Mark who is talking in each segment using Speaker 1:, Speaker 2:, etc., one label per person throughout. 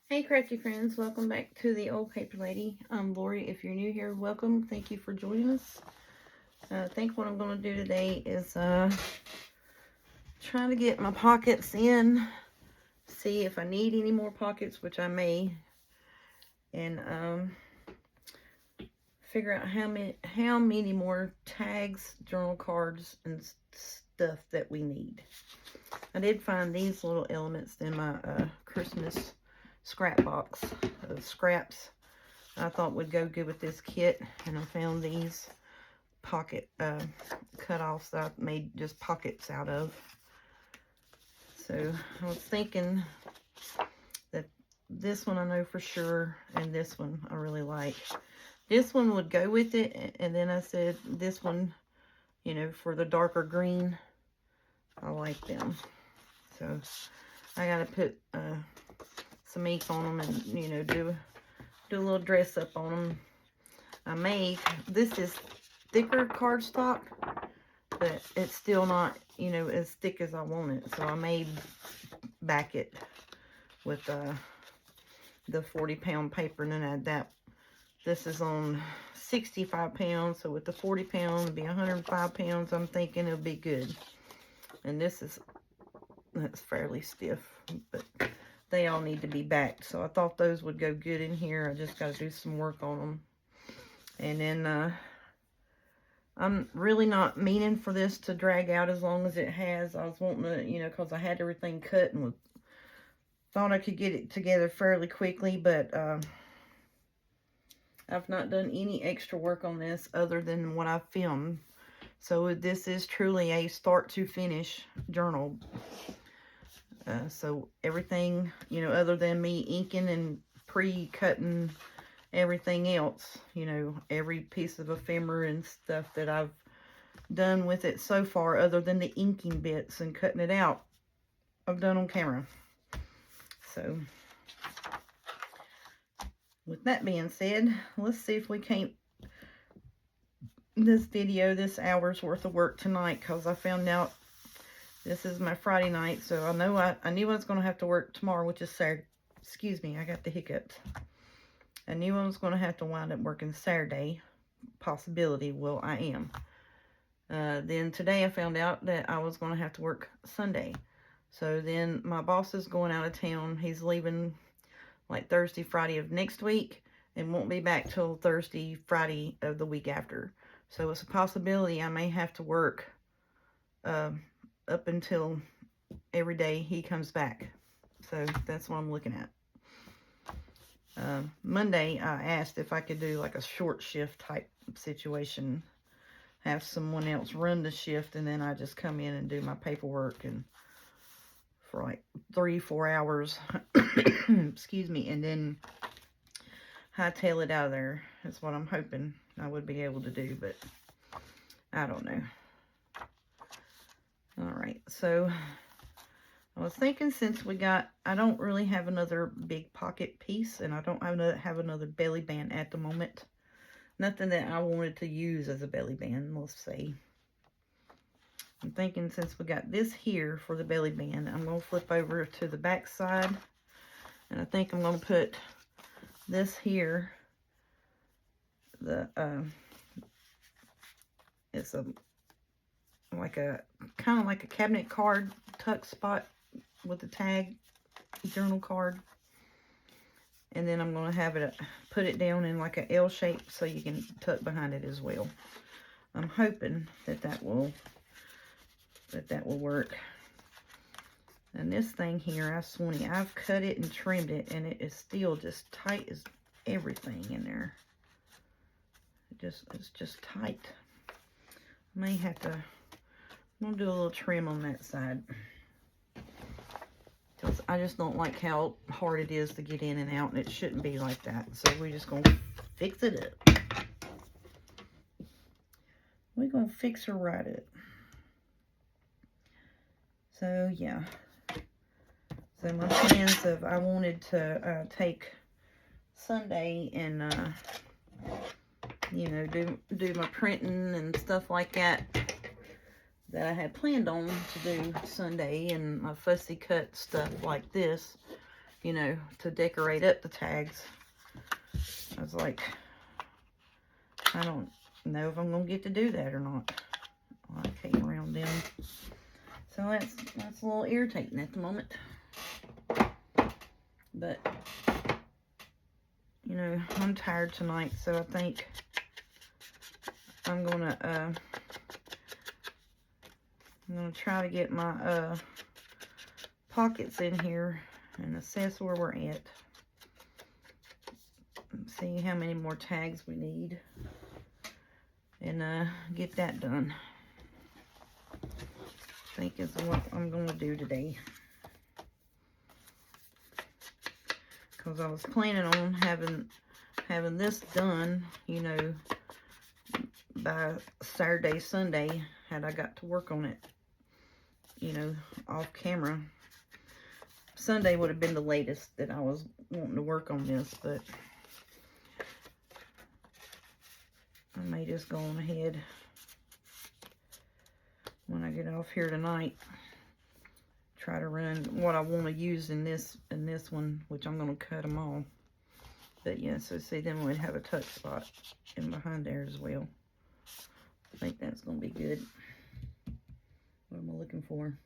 Speaker 1: Hey crafty friends, welcome back to the Old Paper Lady. I'm Lori. If you're new here, welcome. Thank you for joining us. I think what I'm going to do today is try to get my pockets in, see if I need any more pockets, which I may, and figure out how many more tags, journal cards, and stuff that we need. I did find these little elements in my Christmas scrap box of scraps I thought would go good with this kit, and I found these pocket cut-offs that I made just pockets out of. So I was thinking that this one I know for sure, and this one I really like. This one would go with it, and then I said this one, you know, for the darker green, I like them. So I gotta put some ink on them and, you know, do a little dress up on them. This is thicker cardstock, but it's still not, you know, as thick as I want it. So I may back it with the 40-pound paper and then add that. This is on 65 pounds, so with the 40 pound, it'd be 105 pounds. I'm thinking it'll be good. And that's fairly stiff, but they all need to be backed. So I thought those would go good in here. I just got to do some work on them. And then I'm really not meaning for this to drag out as long as it has. I was wanting to, you know, because I had everything cut and thought I could get it together fairly quickly, but I've not done any extra work on this other than what I filmed. So this is truly a start to finish journal. So everything, you know, other than me inking and pre-cutting everything else, you know, every piece of ephemera and stuff that I've done with it so far, other than the inking bits and cutting it out, I've done on camera. So with that being said, let's see if we can't this hour's worth of work tonight, because I found out this is my Friday night, so I know I knew I was going to have to work tomorrow, which is Saturday. Excuse me, I got the hiccups. I knew I was going to have to wind up working Saturday. Possibility. Well, I am. Then today I found out that I was going to have to work Sunday. So then my boss is going out of town. He's leaving like Thursday, Friday of next week, and won't be back till Thursday, Friday of the week after. So it's a possibility I may have to work up until every day he comes back. So that's what I'm looking at. Monday, I asked if I could do like a short shift type situation. Have someone else run the shift, and then I just come in and do my paperwork and for like 3-4 hours. Excuse me. And then hightail it out of there. That's what I'm hoping I would be able to do, but I don't know. Alright, so I was thinking, since I don't really have another big pocket piece, and I don't have another belly band at the moment. Nothing that I wanted to use as a belly band, let's say. I'm thinking, since we got this here for the belly band, I'm going to flip over to the back side. And I think I'm going to put this here. It's kind of like a cabinet card tuck spot with a tag journal card. And then I'm going to have it put it down in like an L shape so you can tuck behind it as well. I'm hoping that will work. And this thing here, I've cut it and trimmed it, and it is still just tight as everything in there. It's just tight. May have to, I'm going to do a little trim on that side, because I just don't like how hard it is to get in and out, and it shouldn't be like that. So we're just going to fix it up. We're going to fix her right up. So, yeah. So my plans of, I wanted to take Sunday and, you know, do my printing and stuff like that I had planned on to do Sunday, and my fussy cut stuff like this. you know, to decorate up the tags. I was like, I don't know if I'm going to get to do that or not. I came around them. So that's a little irritating at the moment. But, you know, I'm tired tonight, so I think I'm going to try to get my pockets in here and assess where we're at. See how many more tags we need. And get that done. I think is what I'm going to do today. Because I was planning on having this done, you know, by Saturday, Sunday, had I got to work on it, you know, off camera. Sunday would have been the latest that I was wanting to work on this, but I may just go on ahead when I get off here tonight. Try to run what I want to use in this one, which I'm going to cut them all. But yeah, so see, then we'd have a touch spot in behind there as well. I think that's going to be good. What am I looking for?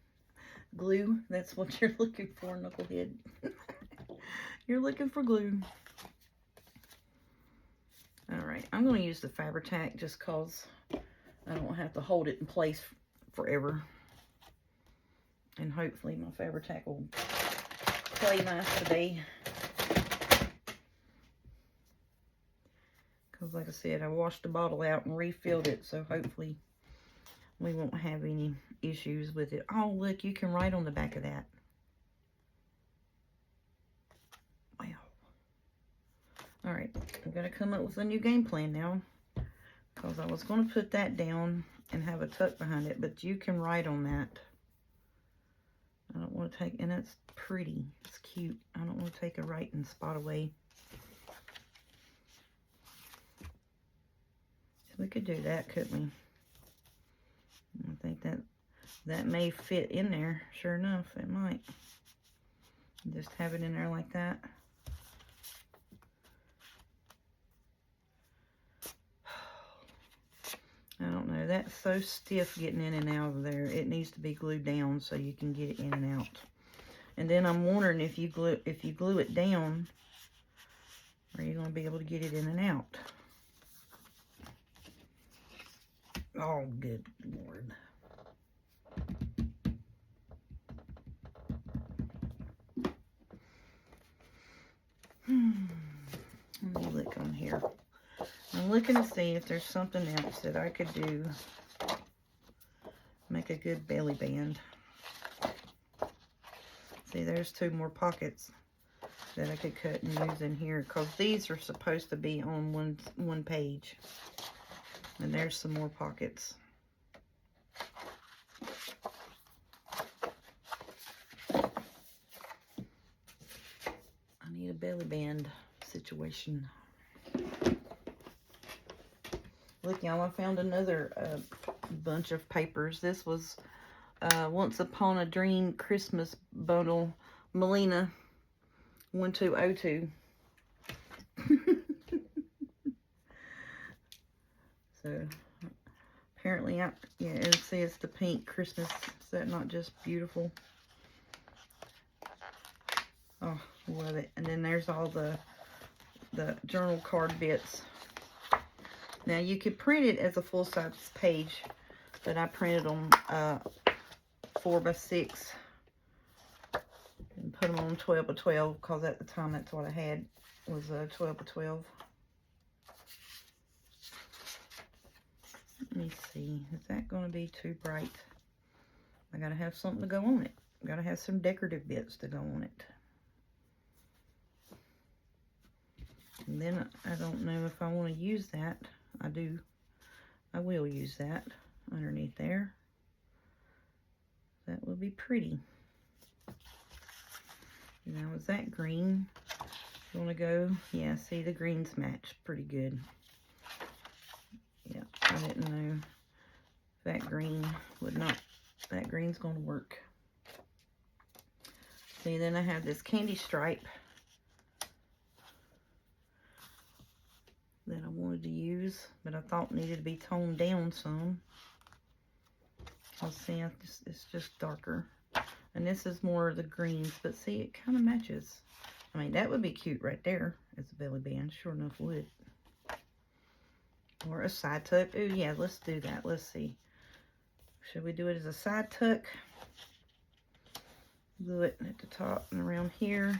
Speaker 1: Glue. That's what you're looking for, knucklehead. You're looking for glue. Alright, I'm going to use the Fabri-Tac just because I don't have to hold it in place forever. And hopefully my Fabri-Tac will play nice today. Because like I said, I washed the bottle out and refilled it, so hopefully we won't have any issues with it. Oh, look, you can write on the back of that. Wow. Alright, I'm going to come up with a new game plan now. Because I was going to put that down and have a tuck behind it, but you can write on that. I don't want to take, and it's pretty. It's cute. I don't want to take a writing spot away. So we could do that, couldn't we? I think that may fit in there. Sure enough, it might. Just have it in there like that. I don't know. That's so stiff getting in and out of there. It needs to be glued down so you can get it in and out. And then I'm wondering if you glue it down, are you going to be able to get it in and out? Oh, good Lord. Let me look on here. I'm looking to see if there's something else that I could do. Make a good belly band. See, there's 2 more pockets that I could cut and use in here. Because these are supposed to be on one page. And there's some more pockets. I need a belly band situation. Look, y'all, I found another bunch of papers. This was Once Upon a Dream Christmas Bundle, Melina 1202. So, apparently, yeah, it says the pink Christmas. Is that not just beautiful? Oh, love it. And then there's all the journal card bits. Now, you could print it as a full-size page, but I printed them 4x6 and put them on 12x12 because at the time that's what I had was 12x12. Let me see. Is that going to be too bright? I got to have something to go on it. I got to have some decorative bits to go on it. And then I don't know if I want to use that. I do. I will use that underneath there. That would be pretty. Now, is that green? You want to go? Yeah, see, the greens match pretty good. Yeah, I didn't know that green would not. That green's going to work. See, then I have this candy stripe that I wanted to use, but I thought needed to be toned down some. I'll see, it's just darker. And this is more of the greens, but see, it kind of matches. I mean, that would be cute right there as a belly band. Sure enough would. Or a side tuck. Oh, yeah, let's do that. Let's see. Should we do it as a side tuck? Glue it at the top and around here.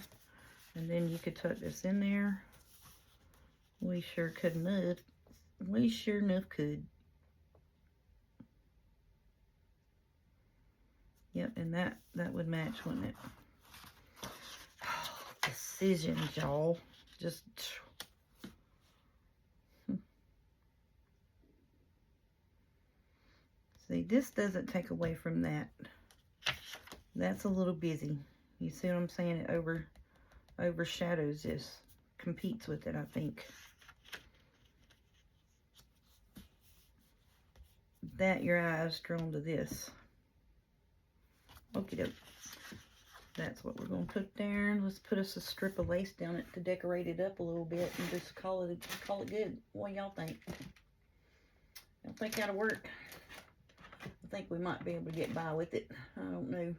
Speaker 1: And then you could tuck this in there. We sure could enough. We sure enough could. Yep, and that would match, wouldn't it? Oh, decisions, y'all. Just... See, this doesn't take away from that. That's a little busy. You see what I'm saying? It overshadows this. Competes with it, I think. That your eye's drawn to this. Okie doke. That's what we're going to put there. Let's put us a strip of lace down it to decorate it up a little bit and just call it good. What y'all think? Y'all think that'll work? I think we might be able to get by with it. I don't know.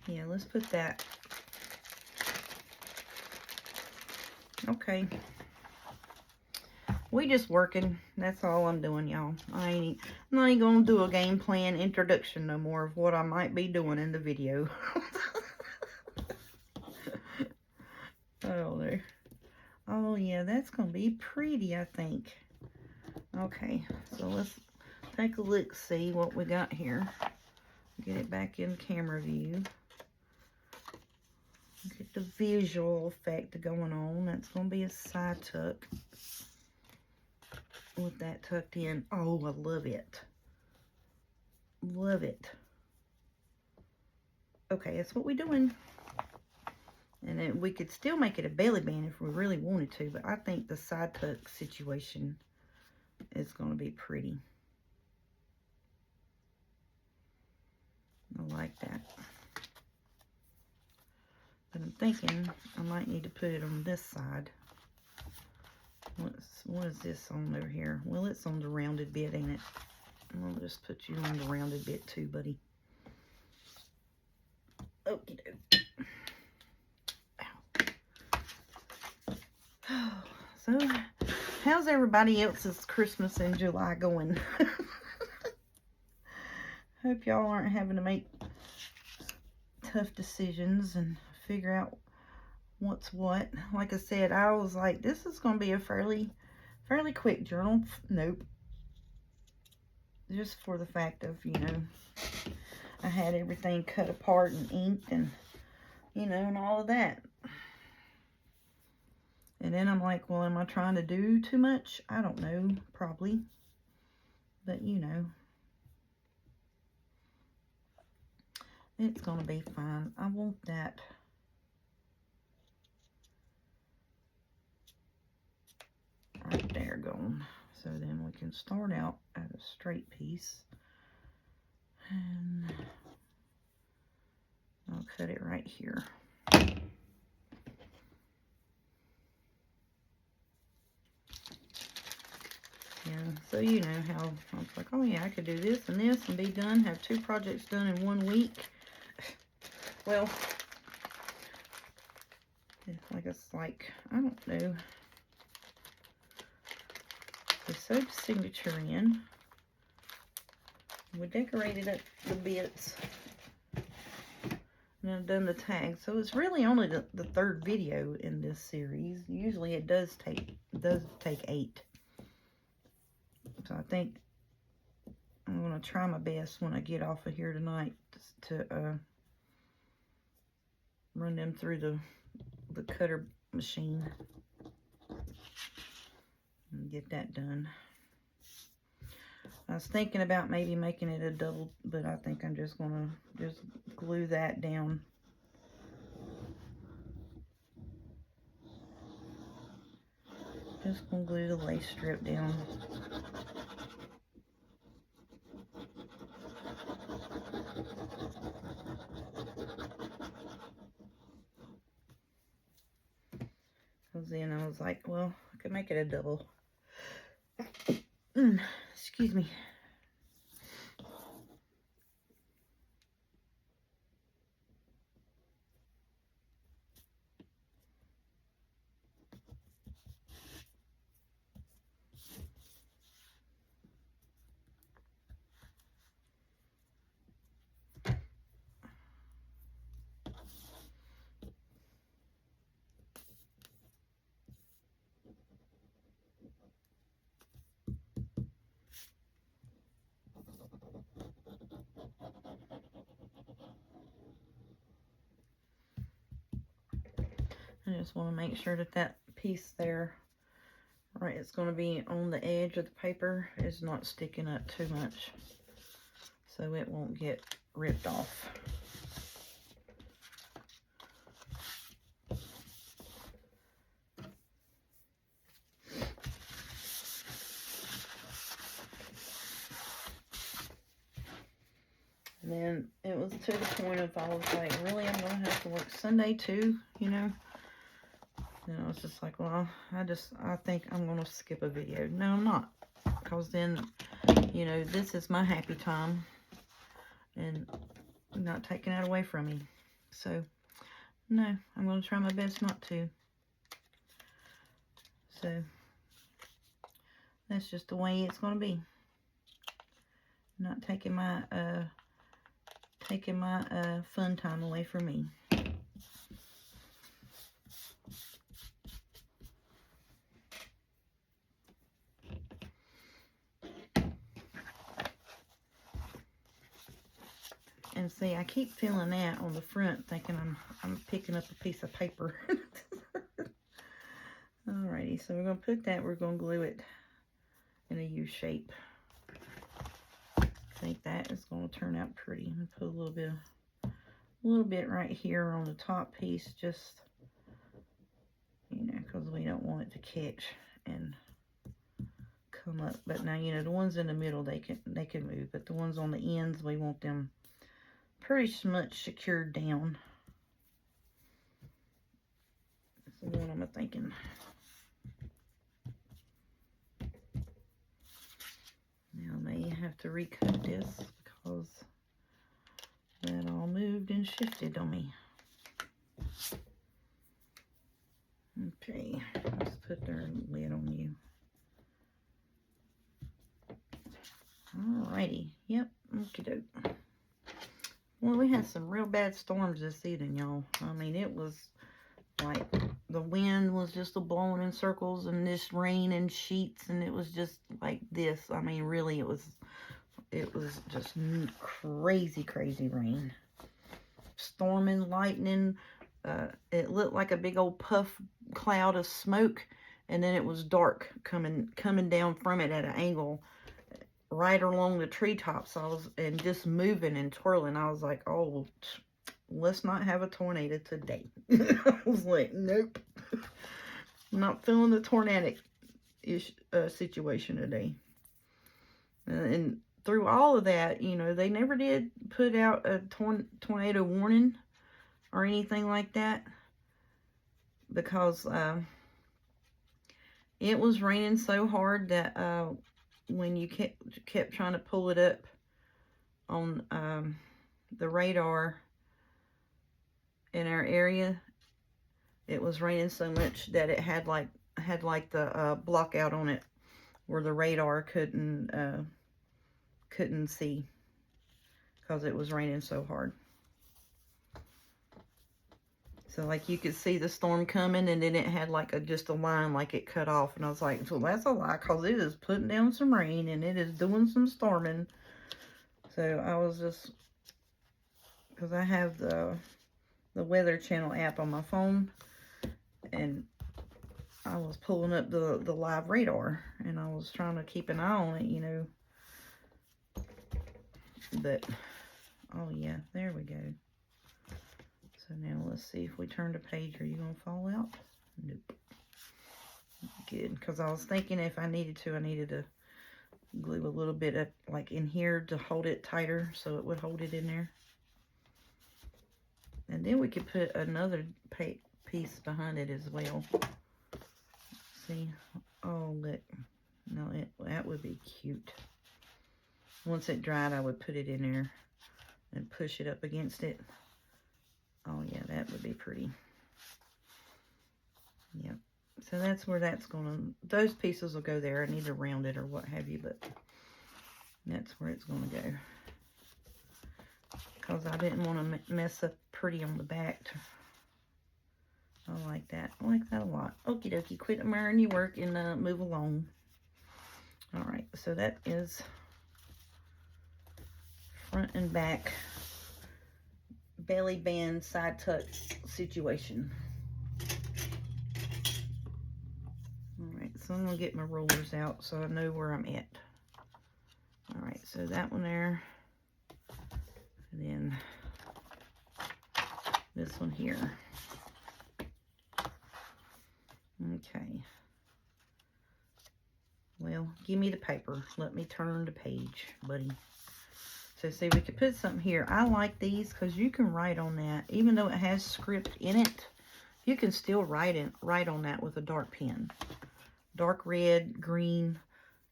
Speaker 1: Yeah, let's put that. Okay. We just working. That's all I'm doing, y'all. I'm not even gonna do a game plan introduction no more of what I might be doing in the video. Oh, there. Oh, yeah, that's gonna be pretty, I think. Okay, so let's take a look, see what we got here. Get it back in camera view. Get the visual effect going on. That's going to be a side tuck. With that tucked in. Oh, I love it. Love it. Okay, that's what we're doing. And then we could still make it a belly band if we really wanted to. But I think the side tuck situation is going to be pretty. I like that. But I'm thinking I might need to put it on this side. What is this on over here? Well, it's on the rounded bit, ain't it? I'll just put you on the rounded bit too, buddy. Okie doke. Ow. So, how's everybody else's Christmas in July going? Hope y'all aren't having to make tough decisions and figure out what's what. Like I said, I was like, this is going to be a fairly quick journal. Nope. Just for the fact of, you know, I had everything cut apart and inked and, you know, and all of that. And then I'm like, well, am I trying to do too much? I don't know, probably. But, you know, it's going to be fine. I want that. Right there going. So then we can start out at a straight piece. And I'll cut it right here. Yeah, so you know how I was like, oh yeah, I could do this and be done, have 2 projects done in 1 week. Well, it's like, I don't know. We sewed the signature in. We decorated up the bits. And I've done the tag. So it's really only the 3rd video in this series. Usually it does take 8. So I think I'm going to try my best when I get off of here tonight to run them through the cutter machine and get that done. I was thinking about maybe making it a double, but I think I'm just going to just glue that down. Just gonna glue the lace strip down. Because then I was like, well, I could make it a double. Excuse me. I just want to make sure that that piece there, right, it's going to be on the edge of the paper, is not sticking up too much, so it won't get ripped off. And then it was to the point of, I was like, really, I'm going to have to work Sunday too, you know? And I was just like, well, I think I'm going to skip a video. No, I'm not. Because then, you know, this is my happy time. And not taking that away from me. So, no, I'm going to try my best not to. So, that's just the way it's going to be. Not taking my, fun time away from me. And see, I keep feeling that on the front, thinking I'm picking up a piece of paper. Alrighty, so we're going to put that, we're going to glue it in a U shape. I think that is going to turn out pretty. I'm going to put a little bit right here on the top piece, just, you know, because we don't want it to catch and come up. But now, you know, the ones in the middle, they can move, but the ones on the ends, we want them pretty much secured down. That's what I'm thinking. Now I may have to recut this because that all moved and shifted on me. Okay, let's put their lid on you. Alrighty, yep, okie doke. Well, we had some real bad storms this evening, y'all. I mean, it was like the wind was just blowing in circles, and this rain in sheets, and it was just like this. I mean, really, it was just crazy rain. Storming, lightning. It looked like a big old puff cloud of smoke, and then it was dark coming down from it at an angle right along the treetops. And just moving and twirling. I was like, oh, let's not have a tornado today. I was like, nope. I'm not feeling the tornadic situation today. And through all of that, you know, they never did put out a tornado warning or anything like that, because it was raining so hard that when you kept trying to pull it up on the radar in our area, it was raining so much that it had like the block out on it where the radar couldn't see, because it was raining so hard. So like you could see the storm coming, and then it had like just a line like it cut off, and I was like, well, that's a lie, because it is putting down some rain and it is doing some storming. So I was just, because I have the Weather Channel app on my phone, and I was pulling up the live radar, and I was trying to keep an eye on it, you know. But, oh yeah, there we go. So now let's see if we turn the page. Are you going to fall out? Nope. good. Because I was thinking if I needed to glue a little bit up like in here to hold it tighter so it would hold it in there. And then we could put another piece behind it as well. See? Oh, look. No, that would be cute. Once it dried, I would put it in there and push it up against it. Oh, yeah, that would be pretty. Yep. So that's where that's going to... Those pieces will go there. I need to round it or what have you, but that's where it's going to go. Because I didn't want to mess up pretty on the back. I like that. I like that a lot. Okie dokie. Quit admiring your work and move along. Alright, so that is front and back belly band side tuck situation. Alright, so I'm going to get my rulers out so I know where I'm at. Alright, so that one there. And then this one here. Okay. Well, give me the paper. Let me turn the page, buddy. So see, we could put something here. I like these because you can write on that. Even though it has script in it, you can still write on that with a dark pen. Dark red, green,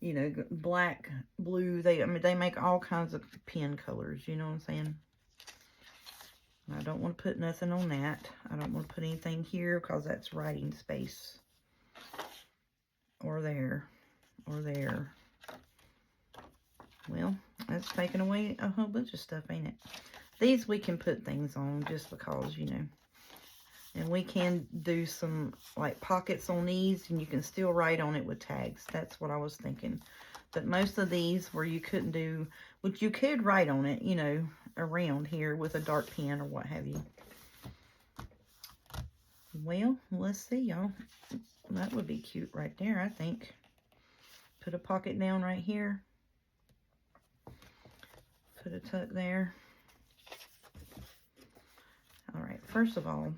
Speaker 1: you know, black, blue. I mean, they make all kinds of pen colors. You know what I'm saying? I don't want to put nothing on that. I don't want to put anything here because that's writing space. Or there. Or there. Well, that's taking away a whole bunch of stuff, ain't it? These we can put things on just because, you know. And we can do some, like, pockets on these, and you can still write on it with tags. That's what I was thinking. But most of these where you couldn't do, which you could write on it, you know, around here with a dark pen or what have you. Well, let's see, y'all. That would be cute right there, I think. Put a pocket down right here. Put a tuck there. All right, first of all,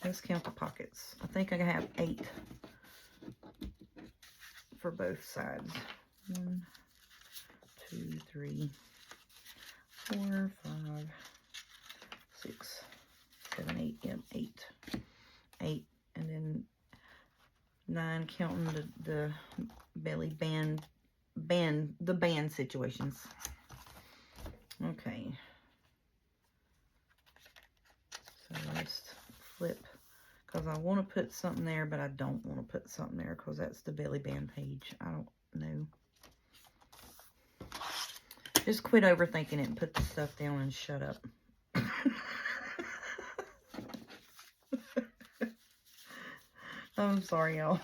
Speaker 1: let's count the pockets. I think I have 8 for both sides. 1, 2, 3, 4, 5, 6, 7, 8. Yep, 8. 8, and then 9 counting the belly band, the band situations. Okay. So let's flip, because I want to put something there, but I don't want to put something there because that's the belly band page. I don't know. Just quit overthinking it and put the stuff down and shut up. I'm sorry, y'all.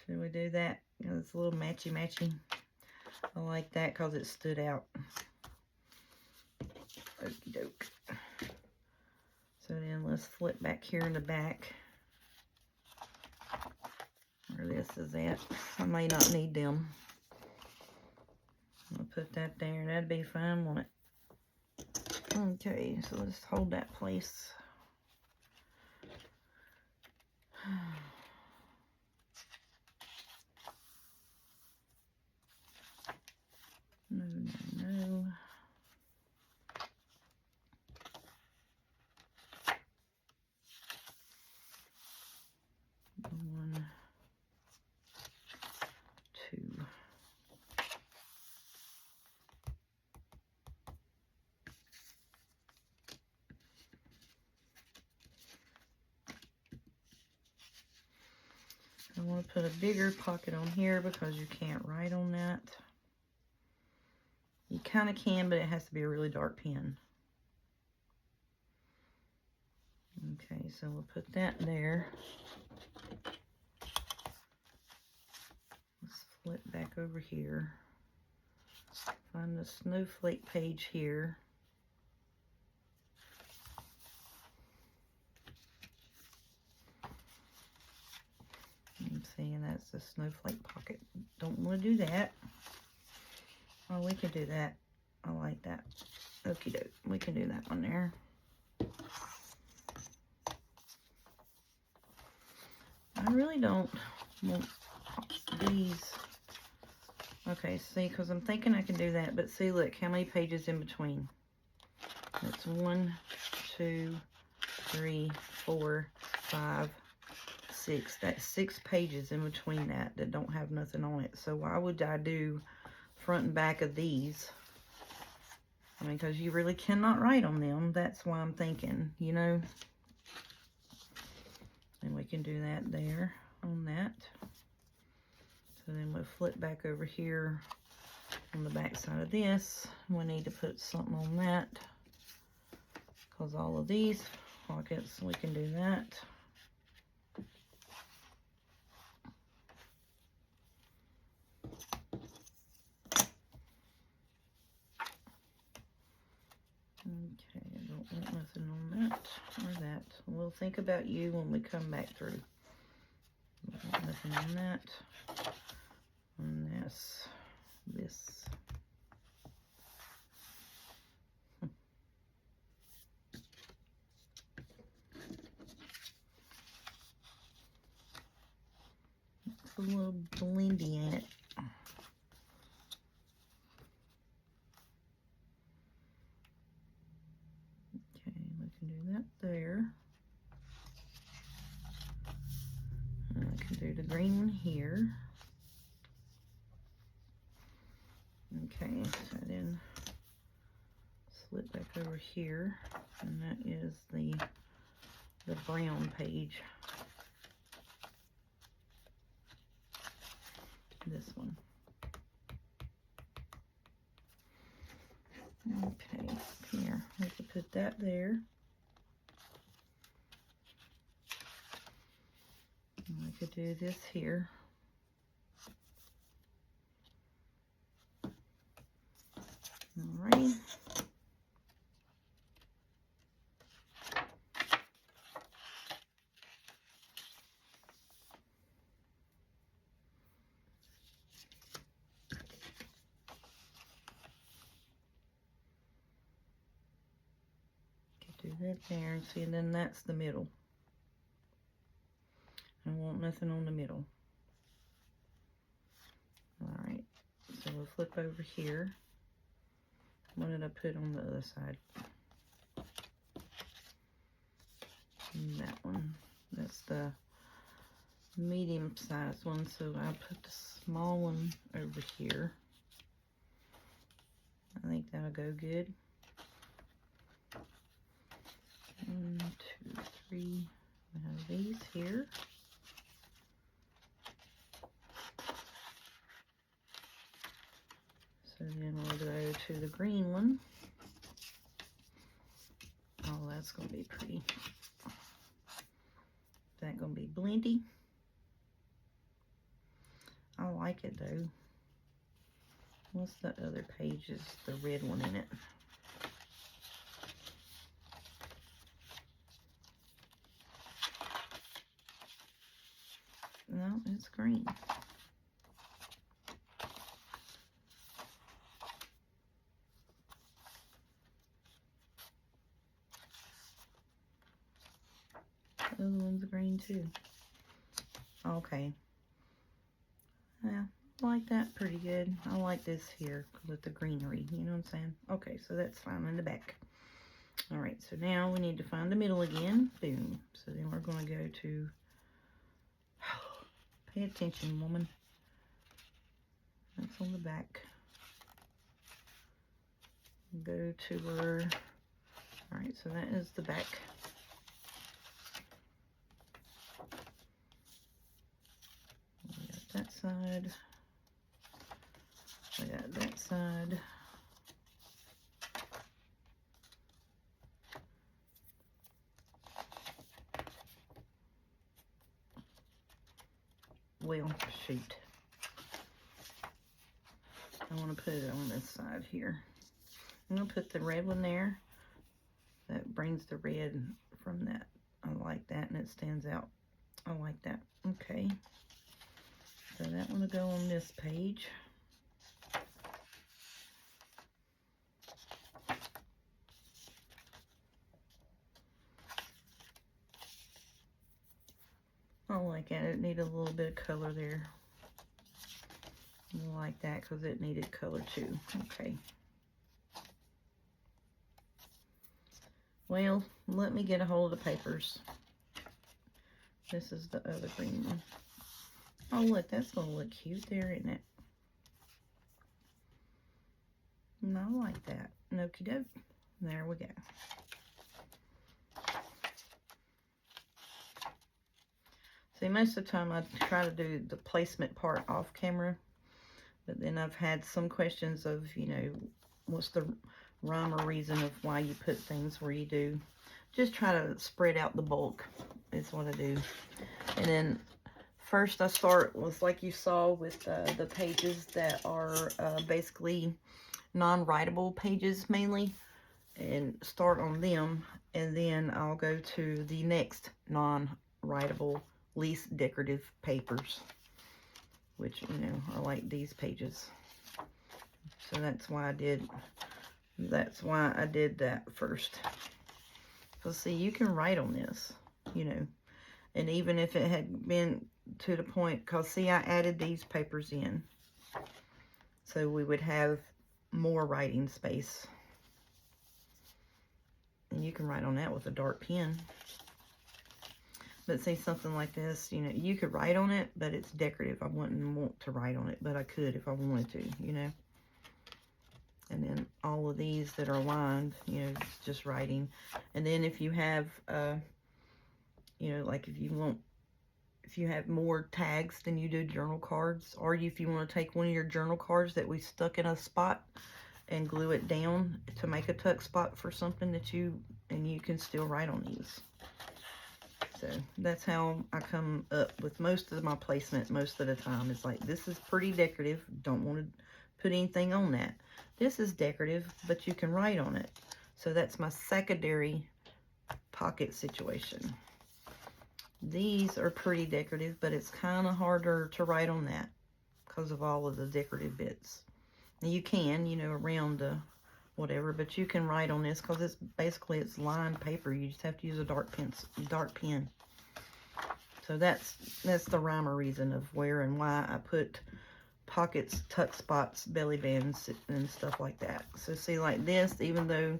Speaker 1: Should we do that? It's a little matchy-matchy. I like that because it stood out. Okie doke. So then let's flip back here in the back. Where this is at. I may not need them. I'll put that there. That'd be fine, won't it? Okay, so let's hold that place. No, no, no. One, 2. I want to put a bigger pocket on here because you can't write on that. You kind of can, but it has to be a really dark pen. Okay, so we'll put that there. Let's flip back over here. Find the snowflake page here. I'm seeing that's the snowflake pocket. Don't want to do that. Oh, we can do that. I like that. Okie doke. We can do that one there. I really don't want these. Okay, see, because I'm thinking I can do that, but see, look, how many pages in between? It's 1, 2, 3, 4, 5, 6. That's 6 pages in between that don't have nothing on it. So why would I do front and back of these? I mean, because you really cannot write on them. That's why I'm thinking, you know. And we can do that there on that. So then we'll flip back over here on the back side of this. We need to put something on that, because all of these pockets, we can do that. Okay, I don't want nothing on that or that. We'll think about you when we come back through. Don't want nothing on that. On this. It's a little blendy, ain't it? Okay, we can do that there. And I can do the green one here. Okay, so then slip back over here, and that is the brown page. This one. Okay, here, we can put that there. And I could do this here. Alrighty. Do that there, and see, and then that's the middle. I want nothing on the middle. Alright, so we'll flip over here. What did I put on the other side? And that one. That's the medium sized one, so I put the small one over here. I think that'll go good. 1, 2, 3. We have these here. So then we'll go to the green one. Oh, that's going to be pretty. Is that going to be blendy? I like it though. What's the other pages? The red one in it. No, it's green. The other one's green too. Okay. Yeah, I like that pretty good. I like this here with the greenery, you know what I'm saying? Okay, so that's fine in the back. Alright, so now we need to find the middle again. Boom. So then we're going to go to, pay attention, woman. That's on the back. Go to where, alright, so that is the back. We got that side. We got that side. Well, shoot. I want to put it on this side here. I'm going to put the red one there. That brings the red from that. I like that, and it stands out. I like that. Okay. So that one will go on this page. I like it. It Like that because it needed color too. Okay. Well, let me get a hold of the papers. This is the other green one. Oh, look, that's going to look cute there, isn't it? And I like that. Okie doke. There we go. See, most of the time I try to do the placement part off camera, but then I've had some questions of, you know, what's the rhyme or reason of why you put things where you do. Just try to spread out the bulk is what I do. And then first I start with, like you saw, with the pages that are basically non-writable pages mainly, and start on them, and then I'll go to the next non-writable, least decorative papers, which, you know, I like these pages. So that's why I did that first. So see, you can write on this, you know, and even if it had been to the point, because see, I added these papers in, so we would have more writing space. And you can write on that with a dark pen. But see, something like this, you know, you could write on it, but it's decorative. I wouldn't want to write on it, but I could if I wanted to, you know. And then all of these that are lined, you know, it's just writing. And then if you have, you know, like if you have more tags than you do journal cards, or if you want to take one of your journal cards that we stuck in a spot and glue it down to make a tuck spot for something that you can still write on these. So that's how I come up with most of my placement most of the time. It's like, this is pretty decorative. Don't want to put anything on that. This is decorative, but you can write on it. So that's my secondary pocket situation. These are pretty decorative, but it's kind of harder to write on that because of all of the decorative bits. And you can, you know, around the whatever, but you can write on this because it's basically, it's lined paper. You just have to use a dark pen. So that's the rhyme or reason of where and why I put pockets, tuck spots, belly bands, and stuff like that. So see, like this, even though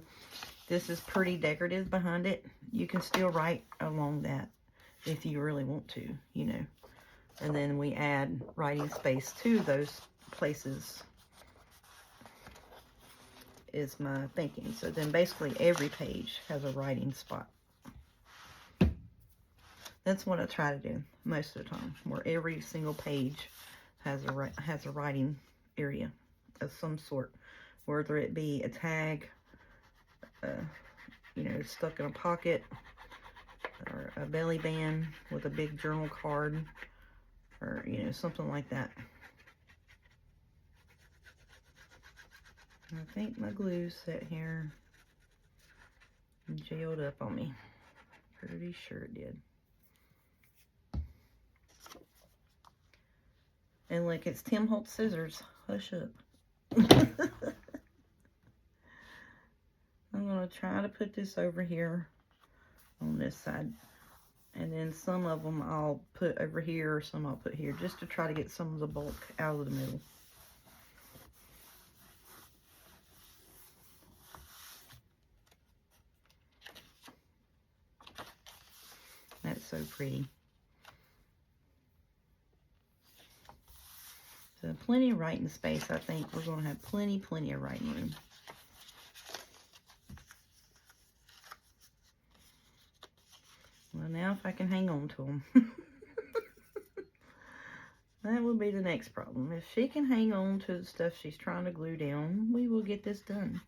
Speaker 1: this is pretty decorative behind it, you can still write along that if you really want to, you know. And then we add writing space to those places is my thinking. So then basically every page has a writing spot. That's what I try to do most of the time, where every single page has a writing area of some sort, whether it be a tag, you know, stuck in a pocket, or a belly band with a big journal card, or, you know, something like that. I think my glue set here and gelled up on me. Pretty sure it did. And look, it's Tim Holtz scissors. Hush up. I'm going to try to put this over here on this side. And then some of them I'll put over here, or some I'll put here, just to try to get some of the bulk out of the middle. That's so pretty. So plenty of writing space. I think we're going to have plenty of writing room. Well, now if I can hang on to them. That will be the next problem. If she can hang on to the stuff she's trying to glue down, we will get this done.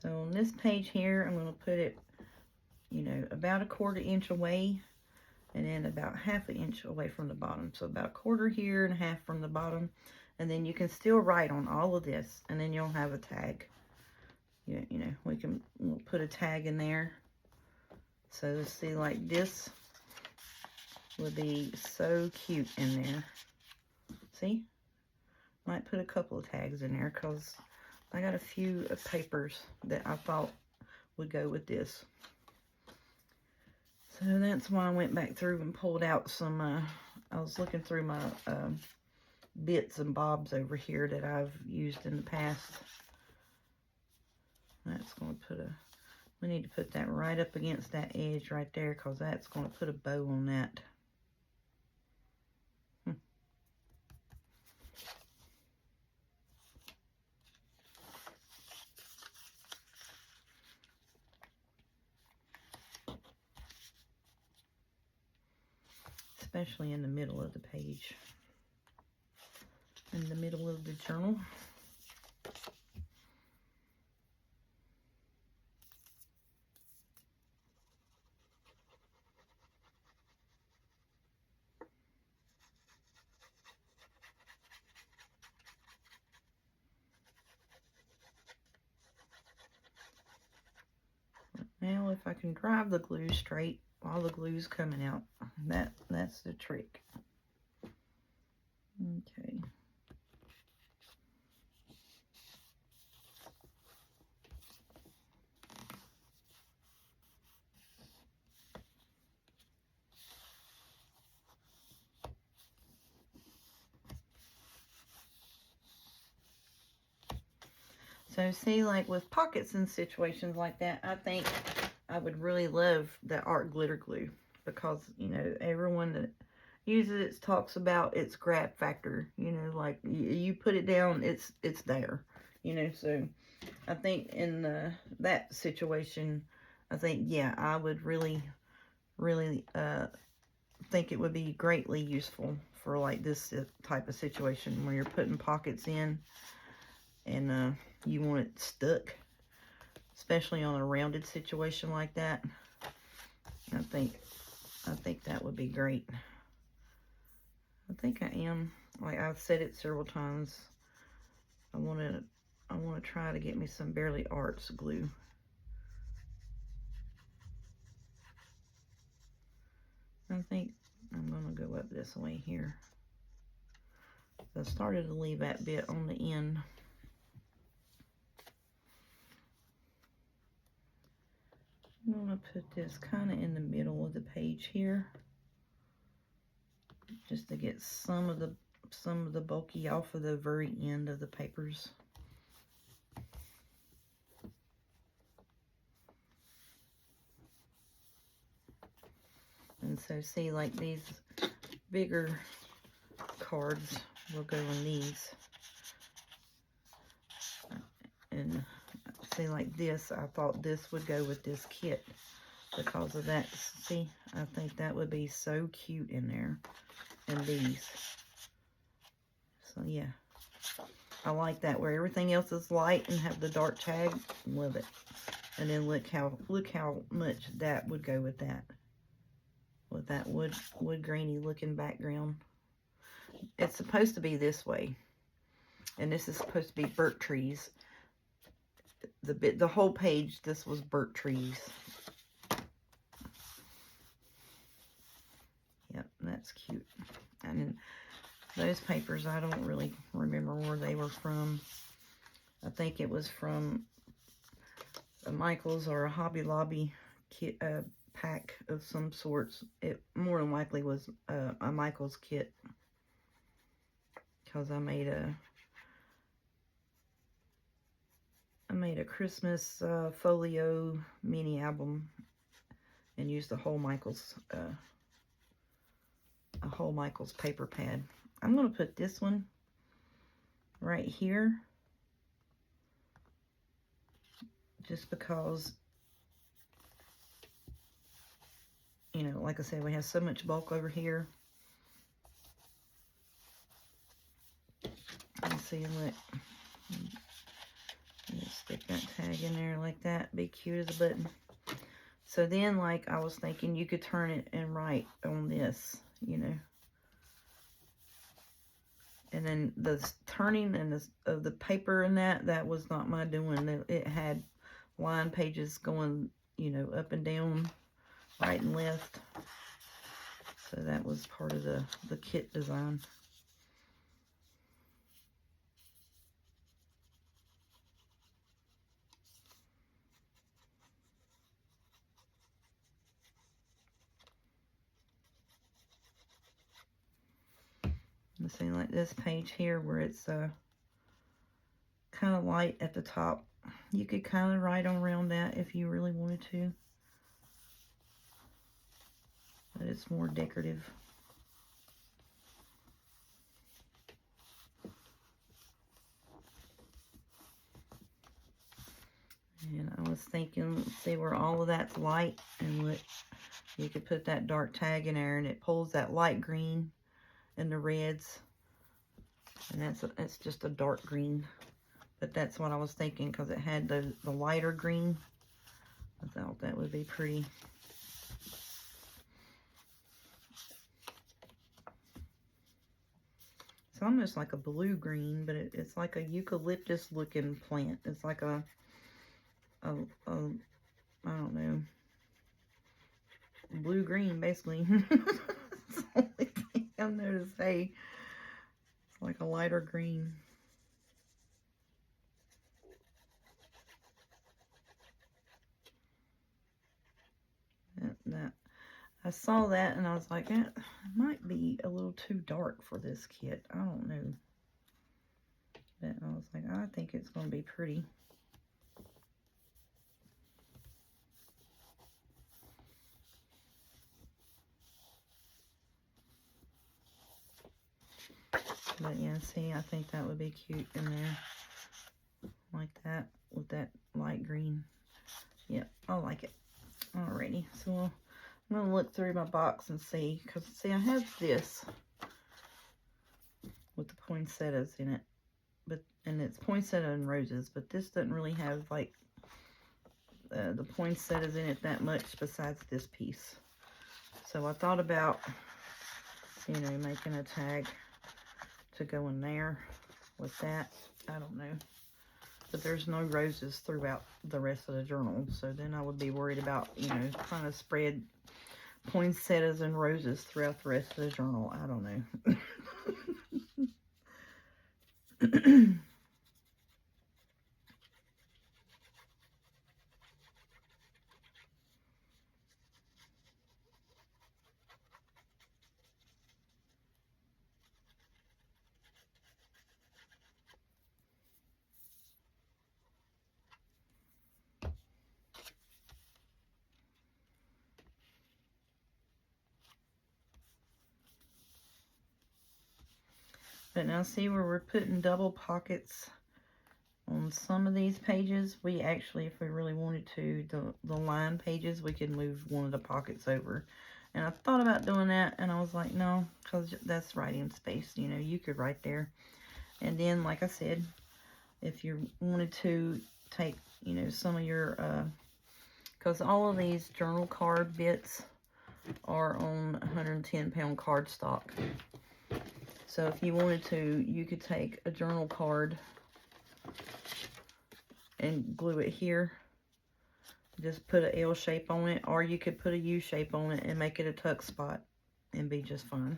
Speaker 1: So on this page here, I'm going to put it, you know, about a 1/4 inch away, and then about 1/2 inch away from the bottom. So about 1/4 here and 1/2 from the bottom. And then you can still write on all of this, and then you'll have a tag. You know, we'll put a tag in there. So see, like this would be so cute in there. See? Might put a couple of tags in there because I got a few papers that I thought would go with this. So that's why I went back through and pulled out some, I was looking through my bits and bobs over here that I've used in the past. That's going to put a, we need to put that right up against that edge right there, because that's going to put a bow on that. Especially in the middle of the page, in the middle of the journal. Now if I can drive the glue straight while the glue's coming out, that's the trick. Okay. So see, like with pockets and situations like that, I think I would really love the art glitter glue, because, you know, everyone that uses it talks about its grab factor. You know, like you put it down, it's there. You know, so I think in that situation, I think, yeah, I would really think it would be greatly useful for like this type of situation where you're putting pockets in and you want it stuck, especially on a rounded situation like that. I think that would be great. I think I am, like I've said it several times, I want to try to get me some Barely Arts glue. I think I'm going to go up this way here. I started to leave that bit on the end. I'm going to put this kind of in the middle of the page here, just to get some of the bulky off of the very end of the papers. And so see, like these bigger cards will go in these. And see, like this, I thought this would go with this kit because of that. See, I think that would be so cute in there. And these. So yeah, I like that, where everything else is light and have the dark tag. Love it. And then look how much that would go with that. With that wood grainy looking background. It's supposed to be this way. And this is supposed to be birch trees. The whole page, this was birch trees. Yep, that's cute. And those papers, I don't really remember where they were from. I think it was from a Michael's or a Hobby Lobby kit, pack of some sorts. It more than likely was a Michael's kit, because I made a Christmas folio mini album and used a whole Michael's paper pad. I'm going to put this one right here, just because, you know, like I said, we have so much bulk over here. Let's see, look. Just stick that tag in there like that. Be cute as a button. So then, like, I was thinking you could turn it and write on this, you know. And then the turning and of the paper and that was not my doing. It had line pages going, you know, up and down, right and left. So that was part of the kit design. Let's see, like this page here where it's kind of light at the top. You could kind of write on around that if you really wanted to. But it's more decorative. And I was thinking, see where all of that's light, and look, you could put that dark tag in there and it pulls that light green and the reds. And that's just a dark green. But that's what I was thinking, because it had the lighter green. I thought that would be pretty. It's almost like a blue green, but it's like a eucalyptus looking plant. It's like a I don't know, blue green basically. That's the only thing I know to say. It's like a lighter green. That I saw that and I was like, that might be a little too dark for this kit. I don't know. But I was like, I think it's going to be pretty. But yeah, see, I think that would be cute in there. Like that, with that light green. Yep, I like it. Alrighty, so I'm going to look through my box and see. Because, see, I have this with the poinsettias in it. And it's poinsettia and roses. But this doesn't really have, like, the poinsettias in it that much besides this piece. So I thought about, you know, making a tag to go in there with that. I don't know. But there's no roses throughout the rest of the journal. So then I would be worried about, you know, trying to spread poinsettias and roses throughout the rest of the journal. I don't know. But now see where we're putting double pockets on some of these pages. We actually, if we really wanted to, the line pages, we could move one of the pockets over. And I thought about doing that, and I was like, no, because that's writing space. You know, you could write there. And then, like I said, if you wanted to take, you know, some of your, because all of these journal card bits are on 110-pound cardstock. So if you wanted to, you could take a journal card and glue it here. Just put an L shape on it, or you could put a U shape on it and make it a tuck spot and be just fine.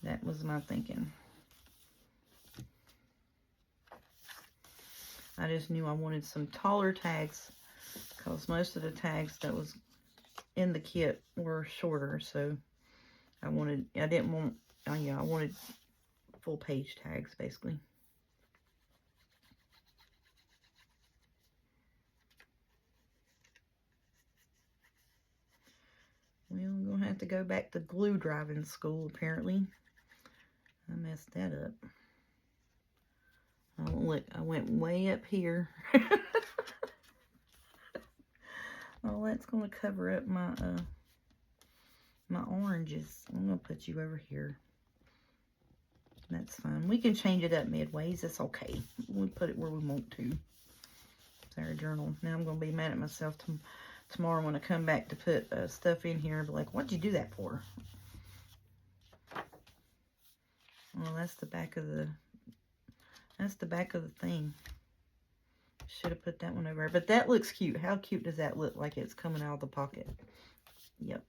Speaker 1: That was my thinking. I just knew I wanted some taller tags, because most of the tags that was in the kit were shorter, so I wanted full page tags basically. Well, I'm gonna have to go back to glue driving school apparently. I messed that up. Oh, look, I went way up here. Oh, that's gonna cover up my my oranges. I'm gonna put you over here. That's fine. We can change it up midways. It's okay. We put it where we want to. It's our journal. Now I'm gonna be mad at myself tomorrow when I come back to put stuff in here and be like, what'd you do that for? Well, that's the back of the thing. Should have put that one over there. But that looks cute. How cute does that look, like it's coming out of the pocket? Yep.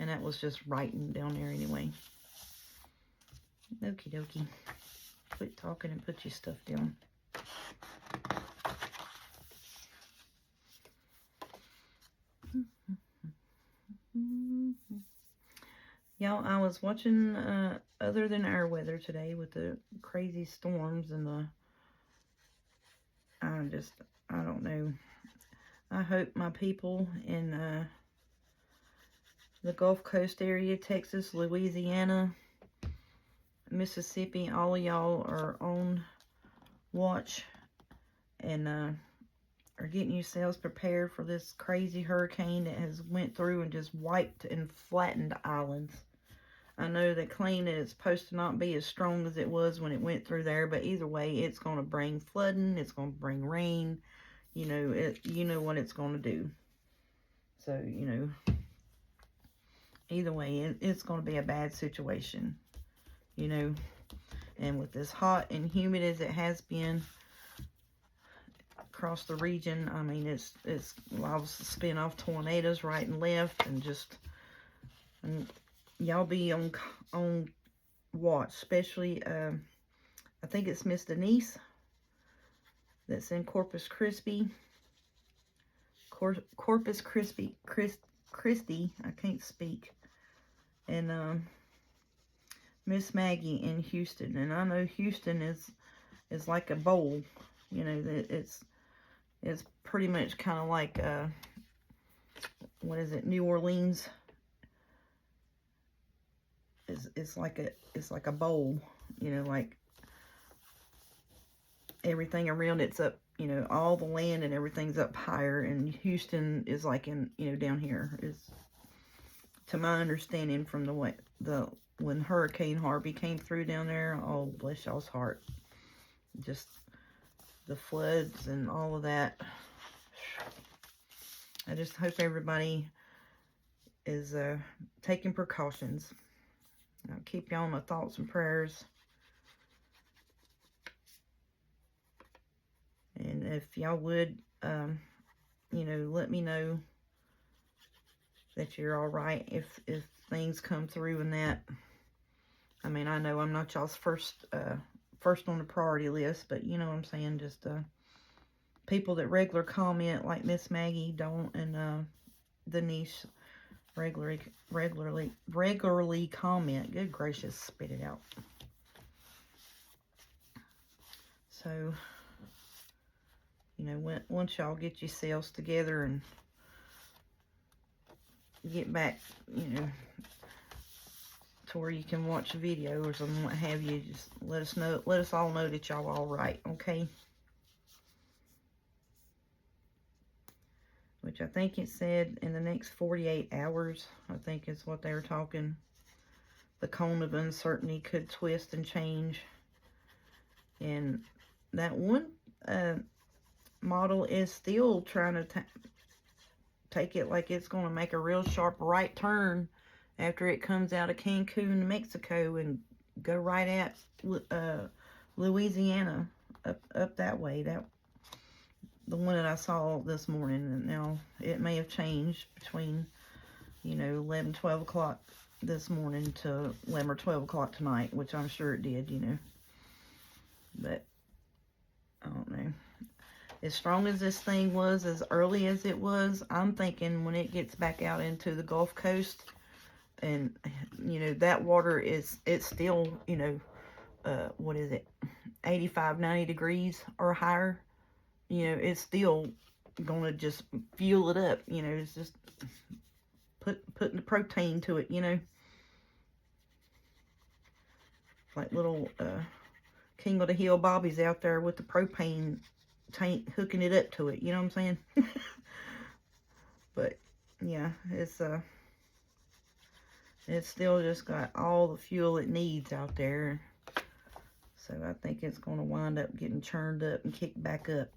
Speaker 1: And that was just writing down there anyway. Okie dokie. Quit talking and put your stuff down. Y'all, I was watching other than our weather today with the crazy storms and I don't know. I hope my people in the Gulf Coast area, Texas, Louisiana, Mississippi, all of y'all are on watch and are getting yourselves prepared for this crazy hurricane that has went through and just wiped and flattened islands. I know they claim that it's supposed to not be as strong as it was when it went through there, but either way, it's going to bring flooding, it's going to bring rain, you know what it's going to do. So, either way, it's going to be a bad situation, and with as hot and humid as it has been across the region, I mean, it's liable to spin off tornadoes right and left, and y'all be on watch, especially I think it's Miss Denise that's in Corpus Christi. Corpus Christi, I can't speak, and Miss Maggie in Houston. And I know Houston is like a bowl, it's pretty much kind of like what is it, New Orleans. It's like a bowl, like everything around it's up, all the land and everything's up higher, and Houston is like in, down here, is to my understanding from when Hurricane Harvey came through down there. Oh, bless y'all's heart. Just the floods and all of that. I just hope everybody is taking precautions. I'll keep y'all in my thoughts and prayers. And if y'all would, let me know that you're all right if things come through and that. I mean, I know I'm not y'all's first on the priority list, but you know what I'm saying. Just people that regular comment like Miss Maggie don't, and Denise regularly comment. Good gracious, spit it out. So, once y'all get yourselves together and get back, to where you can watch videos and what have you, just let us all know that y'all all right, okay? Which I think it said in the next 48 hours, I think is what they were talking. The cone of uncertainty could twist and change. And that one model is still trying to take it like it's going to make a real sharp right turn after it comes out of Cancun, Mexico, and go right at Louisiana, up that way. The one that I saw this morning, and now it may have changed between 11, 12 o'clock this morning to 11 or 12 o'clock tonight, which I'm sure it did, but I don't know. As strong as this thing was, as early as it was, I'm thinking when it gets back out into the Gulf Coast, and that water it's still, what is it, 85, 90 degrees or higher, it's still gonna just fuel it up. It's just putting the protein to it, like little King of the Hill Bobbies out there with the propane tank hooking it up to it, you know what I'm saying? But yeah, it's still just got all the fuel it needs out there. So I think it's going to wind up getting churned up and kicked back up.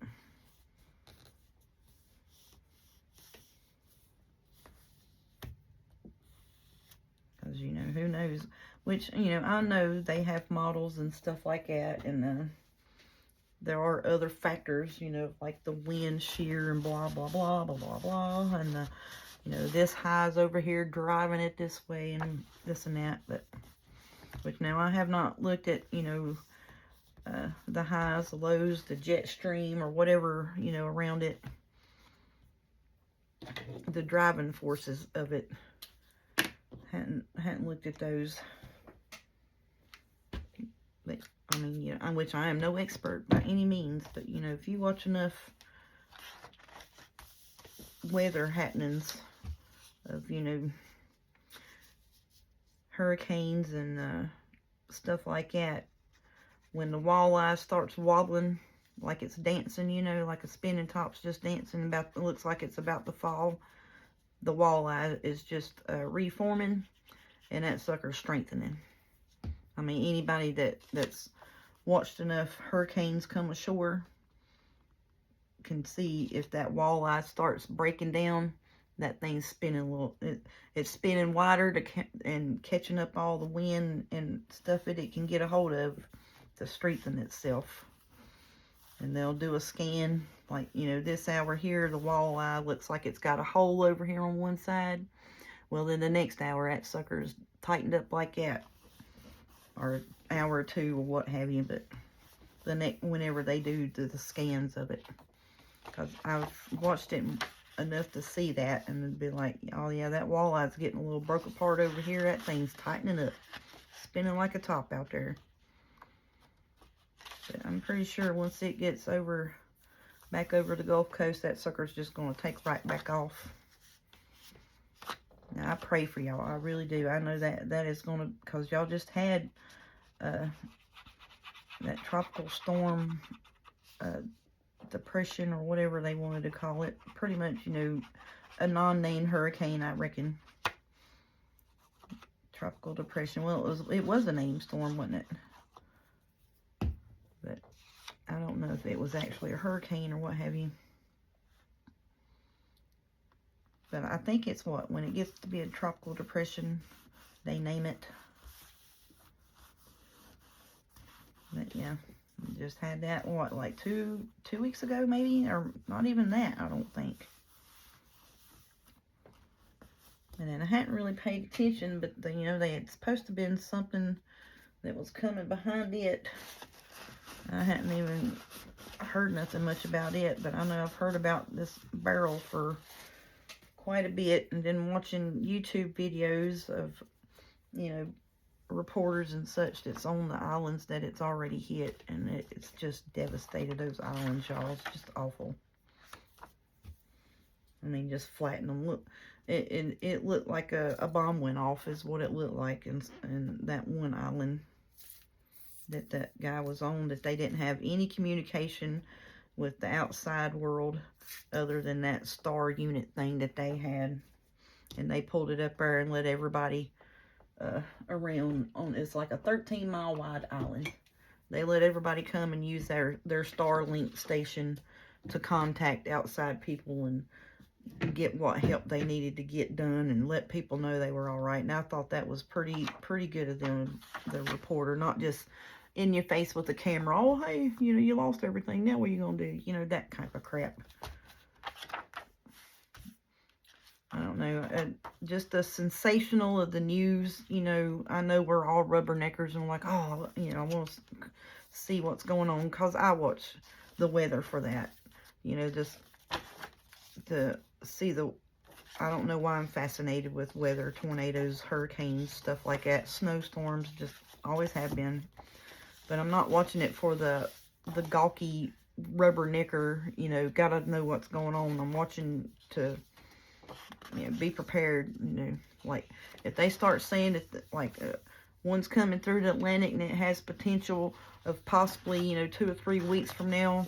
Speaker 1: Because, who knows? Which, I know they have models and stuff like that. And there are other factors, like the wind shear and blah, blah, blah, blah, blah, blah. And, this high's over here driving it this way and this and that. But now I have not looked at, the highs, the lows, the jet stream or whatever, around it. The driving forces of it. Hadn't looked at those. But, I mean, you know, which I am no expert by any means, but, you know, if you watch enough weather happenings of, you know, hurricanes and stuff like that, when the walleye starts wobbling like it's dancing, you know, like a spinning top's just dancing, about, it looks like it's about to fall, the walleye is just reforming, and that sucker's strengthening. I mean, anybody that's watched enough hurricanes come ashore can see if that walleye starts breaking down, that thing's spinning a little. It's spinning wider and catching up all the wind and stuff that it can get a hold of to strengthen itself. And they'll do a scan, like, you know, this hour here, the walleye looks like it's got a hole over here on one side. Well, then the next hour, that sucker's tightened up like that, or hour or two or what have you. But whenever they do the scans of it, because I've watched it enough to see that and then be like, oh yeah, that walleye's getting a little broke apart over here. That thing's tightening up, spinning like a top out there. But I'm pretty sure once it gets back over the Gulf Coast, that sucker's just going to take right back off. Now, I pray for y'all. I really do. I know that is going to, because y'all just had that tropical storm depression, or whatever they wanted to call it. Pretty much, you know, a non-named hurricane, I reckon. Tropical depression. Well, it was a named storm, wasn't it? But I don't know if it was actually a hurricane or what have you. But I think it's when it gets to be a tropical depression, they name it. But yeah, just had that, what, like two weeks ago maybe? Or not even that, I don't think. And then I hadn't really paid attention, but you know, they had supposed to been something that was coming behind it. I hadn't even heard nothing much about it, but I know I've heard about this barrel for quite a bit, and then watching YouTube videos of, you know, reporters and such that's on the islands that it's already hit, and it's just devastated those islands, y'all. It's just awful. I mean, just flatten them. Look, it looked like a bomb went off is what it looked like, and that one island that guy was on, that they didn't have any communication with the outside world other than that star unit thing that they had, and they pulled it up there and let everybody around on. It's like a 13-mile wide island. They let everybody come and use their Starlink station to contact outside people and get what help they needed to get done, and let people know they were all right. And I thought that was pretty good of them, the reporter, not just in your face with the camera. Oh, hey, you know, you lost everything. Now what are you gonna do? You know, that kind of crap. I don't know. Just the sensational of the news. You know, I know we're all rubberneckers and like, oh, you know, I want to see what's going on, because I watch the weather for that. You know, just to see I don't know why I'm fascinated with weather, tornadoes, hurricanes, stuff like that, snowstorms, just always have been. But I'm not watching it for the gawky rubbernecker, you know, gotta know what's going on. I'm watching to, you know, be prepared, you know, like if they start saying that, like, one's coming through the Atlantic and it has potential of possibly, you know, 2 or 3 weeks from now,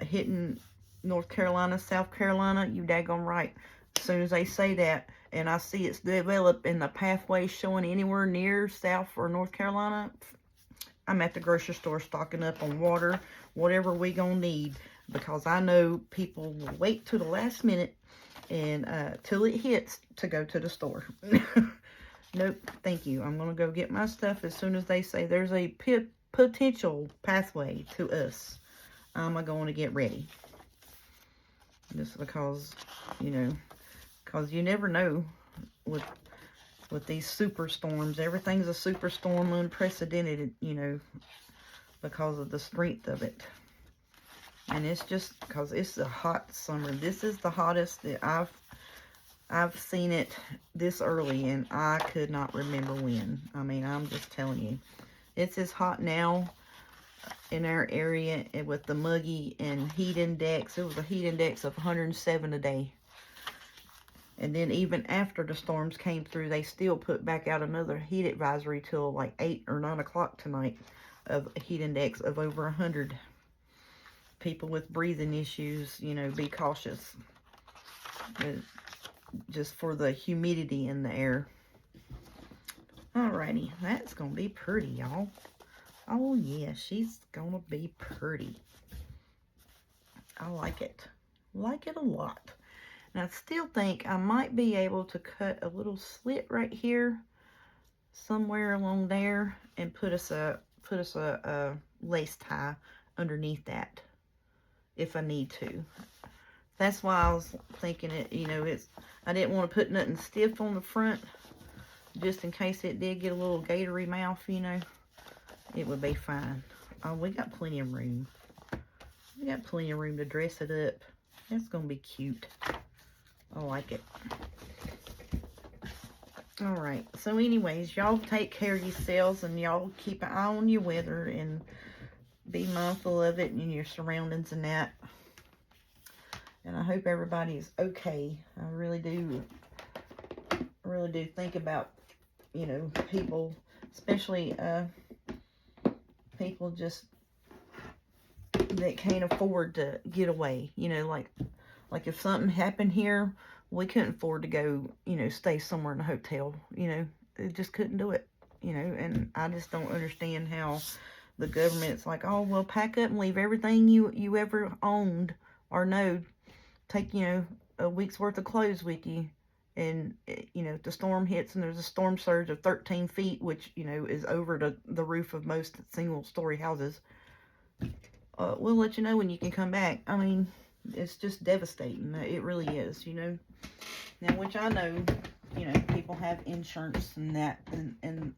Speaker 1: hitting North Carolina, South Carolina, you daggone right. As soon as they say that, and I see it's developed and the pathway showing anywhere near South or North Carolina, I'm at the grocery store stocking up on water, whatever we gonna need, because I know people will wait till the last minute and till it hits to go to the store. Nope, thank you. I'm gonna go get my stuff as soon as they say there's a potential pathway to us. I'm going to get ready. Just because, you know, because you never know with these superstorms. Everything's a superstorm, unprecedented, you know, because of the strength of it. And it's just because it's a hot summer. This is the hottest that I've I've seen it this early, and I could not remember when. I mean, I'm just telling you. It's as hot now in our area with the muggy and heat index. It was a heat index of 107 a day. And then even after the storms came through, they still put back out another heat advisory till like 8 or 9 o'clock tonight of a heat index of over 100. People with breathing issues, you know, be cautious. Just for the humidity in the air. Alrighty, that's going to be pretty, y'all. Oh, yeah, she's going to be pretty. I like it. Like it a lot. And I still think I might be able to cut a little slit right here, somewhere along there, and put us a lace tie underneath that, if I need to. That's why I was thinking it, you know, I didn't want to put nothing stiff on the front, just in case it did get a little gatory mouth, you know. It would be fine. Oh, we got plenty of room. We got plenty of room to dress it up. That's going to be cute. I like it. Alright, so anyways, y'all take care of yourselves, and y'all keep an eye on your weather, and be mindful of it and your surroundings and that. And I hope everybody is okay. I really do think about, you know, people, especially people just that can't afford to get away. You know, like if something happened here, we couldn't afford to go, you know, stay somewhere in a hotel. You know, it just couldn't do it. You know, and I just don't understand how the government's like, oh, well, pack up and leave everything you ever owned or know. Take, you know, a week's worth of clothes with you. And, you know, if the storm hits and there's a storm surge of 13 feet, which, you know, is over the roof of most single-story houses, we'll let you know when you can come back. I mean, it's just devastating. It really is, you know. Now, which I know, you know, people have insurance and that, and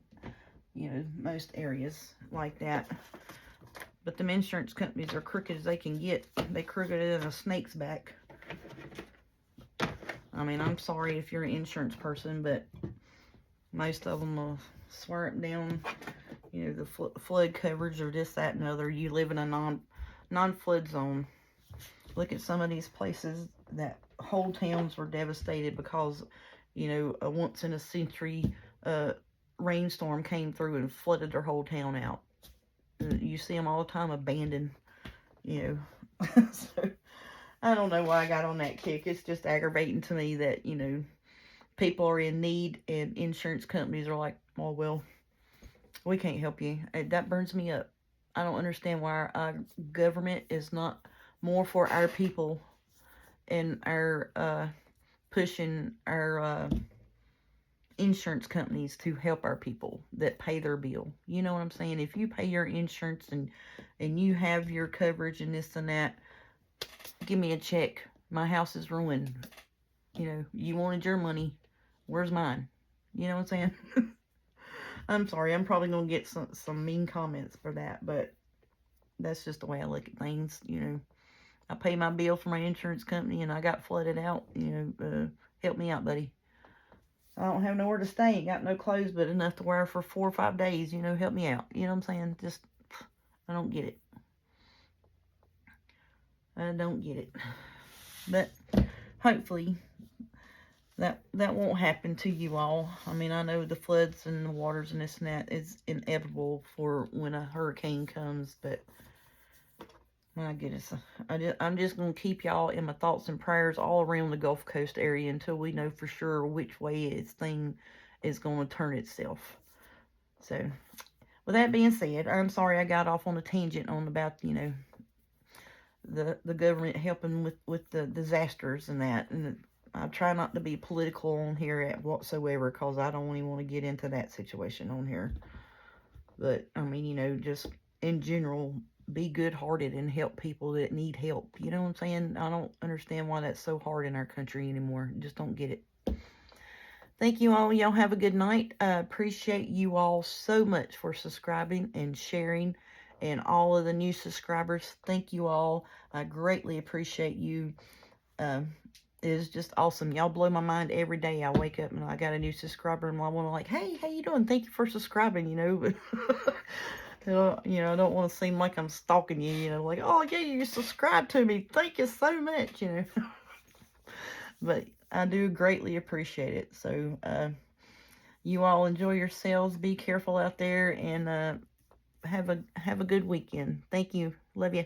Speaker 1: you know, most areas like that. But them insurance companies are crooked as they can get. They crooked as a snake's back. I mean, I'm sorry if you're an insurance person, but most of them will swear it down. You know, the flood coverage or this, that, and other. You live in a non-flood zone. Look at some of these places that whole towns were devastated because, you know, a once-in-a-century rainstorm came through and flooded their whole town out. You see them all the time abandoned, you know. So, I don't know why I got on that kick. It's just aggravating to me that, you know, people are in need and insurance companies are like, oh, well, we can't help you. That burns me up. I don't understand why our government is not more for our people and our pushing our insurance companies to help our people that pay their bill. You know what I'm saying? If you pay your insurance and you have your coverage and this and that, give me a check. My house is ruined. You know, you wanted your money. Where's mine? You know what I'm saying? I'm sorry. I'm probably going to get some mean comments for that, but that's just the way I look at things. You know, I pay my bill for my insurance company and I got flooded out. You know, help me out, buddy. I don't have nowhere to stay. Ain't got no clothes but enough to wear for 4 or 5 days. You know, help me out. You know what I'm saying? Just, I don't get it. I don't get it. But hopefully that won't happen to you all. I mean, I know the floods and the waters and this and that is inevitable for when a hurricane comes, but my goodness, I'm just going to keep y'all in my thoughts and prayers all around the Gulf Coast area until we know for sure which way this thing is going to turn itself. So, with that being said, I'm sorry I got off on a tangent on about, you know, the government helping with the disasters and that. And I try not to be political on here at whatsoever because I don't even want to get into that situation on here. But, I mean, you know, just in general, be good-hearted and help people that need help. You know what I'm saying? I don't understand why that's so hard in our country anymore. Just don't get it. Thank you all. Y'all have a good night. I appreciate you all so much for subscribing and sharing. And all of the new subscribers, thank you all. I greatly appreciate you is just awesome. Y'all blow my mind every day. I wake up and I got a new subscriber, and I want to like, hey, how you doing? Thank you for subscribing. But I don't want to seem like I'm stalking you. Like, oh yeah, you subscribed to me. Thank you so much. But I do greatly appreciate it. So you all enjoy yourselves. Be careful out there, and have a good weekend. Thank you. Love you.